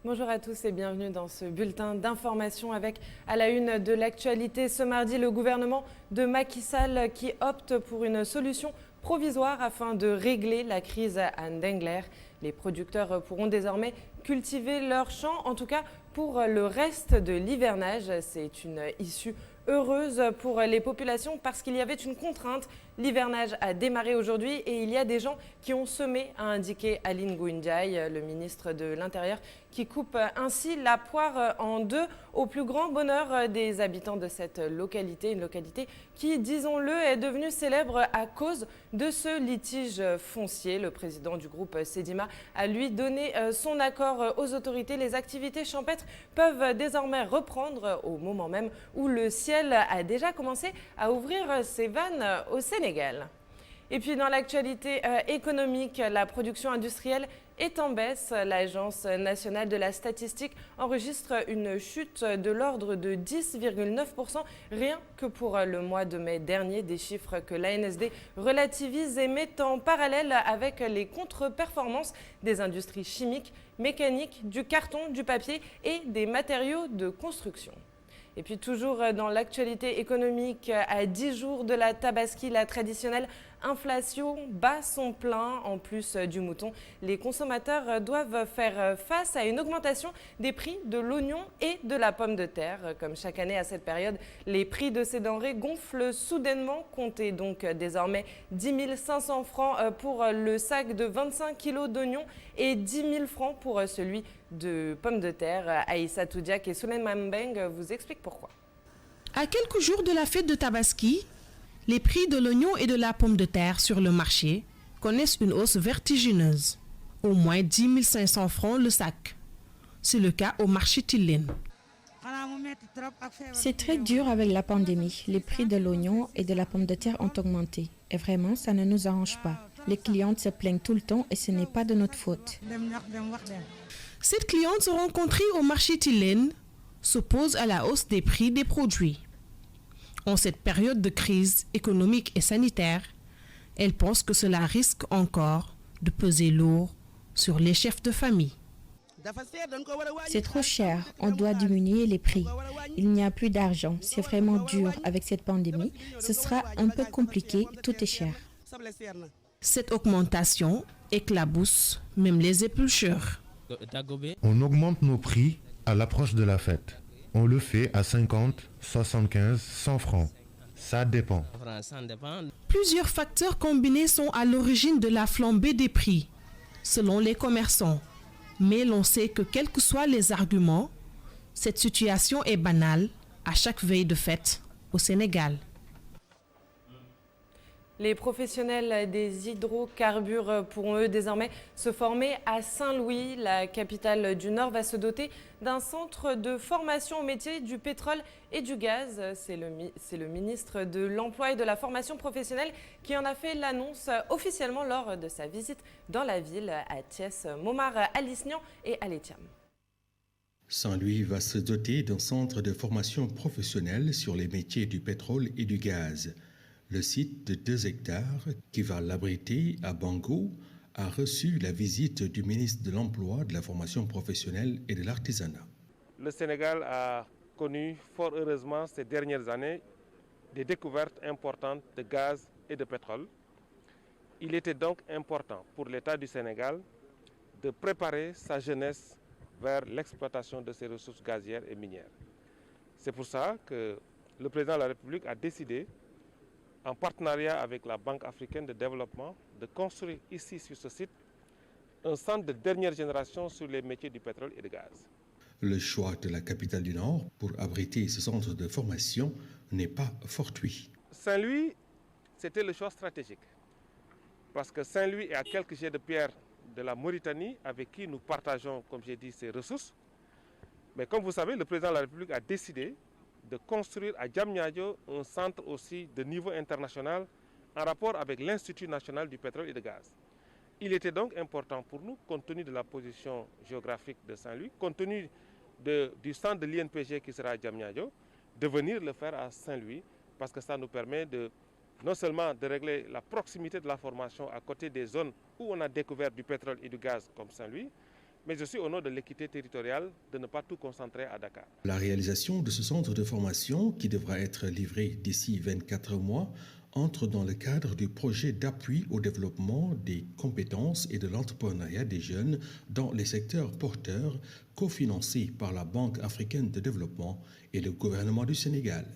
Bonjour à tous et bienvenue dans ce bulletin d'information avec à la une de l'actualité ce mardi le gouvernement de Macky Sall qui opte pour une solution provisoire afin de régler la crise à Ndengler. Les producteurs pourront désormais cultiver leurs champs, en tout cas pour le reste de l'hivernage. C'est une issue heureuse pour les populations parce qu'il y avait une contrainte. L'hivernage a démarré aujourd'hui et il y a des gens qui ont semé, a indiqué Aline Ngouille, le ministre de l'Intérieur, qui coupe ainsi la poire en deux au plus grand bonheur des habitants de cette localité. Une localité qui, disons-le, est devenue célèbre à cause de ce litige foncier. Le président du groupe Sedima a lui donné son accord aux autorités. Les activités champêtres peuvent désormais reprendre au moment même où le ciel a déjà commencé à ouvrir ses vannes au Sénégal. Et puis dans l'actualité économique, la production industrielle est en baisse. L'Agence nationale de la statistique enregistre une chute de l'ordre de 10,9%, rien que pour le mois de mai dernier. Des chiffres que l'ANSD relativise et met en parallèle avec les contre-performances des industries chimiques, mécaniques, du carton, du papier et des matériaux de construction. Et puis toujours dans l'actualité économique, à 10 jours de la Tabaski, la traditionnelle inflation bat son plein. En plus du mouton, les consommateurs doivent faire face à une augmentation des prix de l'oignon et de la pomme de terre. Comme chaque année à cette période, les prix de ces denrées gonflent soudainement. Comptez donc désormais 10 500 francs pour le sac de 25 kg d'oignons et 10 000 francs pour celui de pommes de terre. Aïssa Toudiak et Souleymane Mbeng vous expliquent pourquoi. À quelques jours de la fête de Tabaski, les prix de l'oignon et de la pomme de terre sur le marché connaissent une hausse vertigineuse. Au moins 10 500 francs le sac. C'est le cas au marché Tilène. C'est très dur avec la pandémie. Les prix de l'oignon et de la pomme de terre ont augmenté. Et vraiment, ça ne nous arrange pas. Les clientes se plaignent tout le temps et ce n'est pas de notre faute. Cette cliente rencontrée au marché Tilène s'oppose à la hausse des prix des produits. En cette période de crise économique et sanitaire, elle pense que cela risque encore de peser lourd sur les chefs de famille. C'est trop cher, on doit diminuer les prix. Il n'y a plus d'argent, c'est vraiment dur avec cette pandémie. Ce sera un peu compliqué, tout est cher. Cette augmentation éclabousse même les éplucheurs. On augmente nos prix à l'approche de la fête. On le fait à 50, 75, 100 francs. Ça dépend. Plusieurs facteurs combinés sont à l'origine de la flambée des prix, selon les commerçants. Mais l'on sait que quels que soient les arguments, cette situation est banale à chaque veille de fête au Sénégal. Les professionnels des hydrocarbures pourront eux désormais se former à Saint-Louis. La capitale du Nord va se doter d'un centre de formation au métier du pétrole et du gaz. C'est le ministre de l'Emploi et de la formation professionnelle qui en a fait l'annonce officiellement lors de sa visite dans la ville à Thiès, Momar Alisnian et Alétiam. Saint-Louis va se doter d'un centre de formation professionnelle sur les métiers du pétrole et du gaz. Le site de 2 hectares qui va l'abriter à Bango a reçu la visite du ministre de l'Emploi, de la formation professionnelle et de l'artisanat. Le Sénégal a connu fort heureusement ces dernières années des découvertes importantes de gaz et de pétrole. Il était donc important pour l'État du Sénégal de préparer sa jeunesse vers l'exploitation de ces ressources gazières et minières. C'est pour ça que le président de la République a décidé, en partenariat avec la Banque africaine de développement, de construire ici sur ce site un centre de dernière génération sur les métiers du pétrole et du gaz. Le choix de la capitale du Nord pour abriter ce centre de formation n'est pas fortuit. Saint-Louis, c'était le choix stratégique parce que Saint-Louis est à quelques jets de pierre de la Mauritanie avec qui nous partageons, comme j'ai dit, ces ressources. Mais comme vous savez, le président de la République a décidé de construire à Diamniadio un centre aussi de niveau international en rapport avec l'Institut national du pétrole et du gaz. Il était donc important pour nous, compte tenu de la position géographique de Saint-Louis, compte tenu du centre de l'INPG qui sera à Diamniadio, de venir le faire à Saint-Louis parce que ça nous permet non seulement de régler la proximité de la formation à côté des zones où on a découvert du pétrole et du gaz comme Saint-Louis, mais aussi au nom de l'équité territoriale, de ne pas tout concentrer à Dakar. La réalisation de ce centre de formation, qui devra être livré d'ici 24 mois, entre dans le cadre du projet d'appui au développement des compétences et de l'entrepreneuriat des jeunes dans les secteurs porteurs, cofinancé par la Banque africaine de développement et le gouvernement du Sénégal.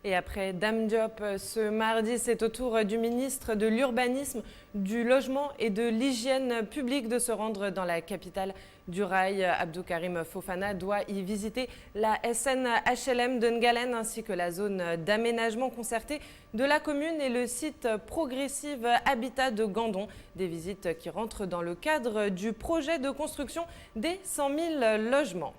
Et après Dame Diop, ce mardi, c'est au tour du ministre de l'Urbanisme, du Logement et de l'Hygiène publique de se rendre dans la capitale du rail. Abdou Karim Fofana doit y visiter la SN HLM de Ngalen ainsi que la zone d'aménagement concerté de la commune et le site Progressive Habitat de Gandon. Des visites qui rentrent dans le cadre du projet de construction des 100 000 logements.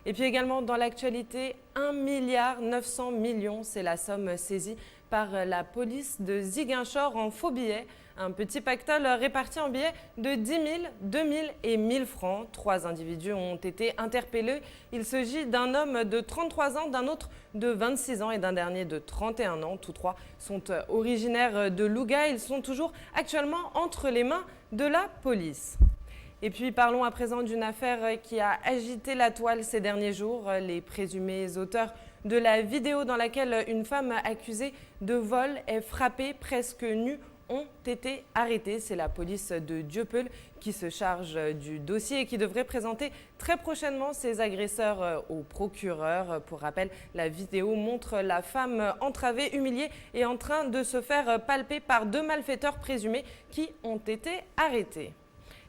Et puis également dans l'actualité, 1,9 milliard, c'est la somme saisie par la police de Ziguinchor en faux billets. Un petit pactole réparti en billets de 10 000, 2 000 et 1 000 francs. 3 individus ont été interpellés. Il s'agit d'un homme de 33 ans, d'un autre de 26 ans et d'un dernier de 31 ans. Tous trois sont originaires de Louga. Ils sont toujours actuellement entre les mains de la police. Et puis parlons à présent d'une affaire qui a agité la toile ces derniers jours. Les présumés auteurs de la vidéo dans laquelle une femme accusée de vol est frappée presque nue ont été arrêtés. C'est la police de Dieuppeul qui se charge du dossier et qui devrait présenter très prochainement ses agresseurs au procureur. Pour rappel, la vidéo montre la femme entravée, humiliée et en train de se faire palper par 2 malfaiteurs présumés qui ont été arrêtés.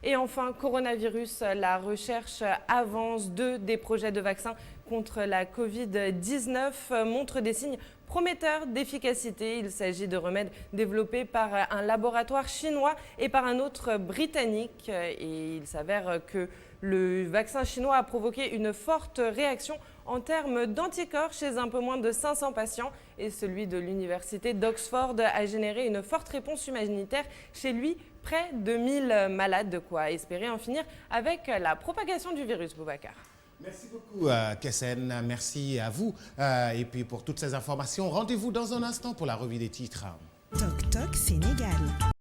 Et enfin, coronavirus, la recherche avance. 2 des projets de vaccins contre la Covid-19 montrent des signes prometteurs d'efficacité. Il s'agit de remèdes développés par un laboratoire chinois et par un autre britannique. Et il s'avère que le vaccin chinois a provoqué une forte réaction en termes d'anticorps chez un peu moins de 500 patients. Et celui de l'université d'Oxford a généré une forte réponse humanitaire chez lui. Près de 1000 malades, de quoi espérer en finir avec la propagation du virus, Boubacar. Merci beaucoup, Kessène. Merci à vous. Et puis pour toutes ces informations, rendez-vous dans un instant pour la revue des titres. Toc Toc Sénégal.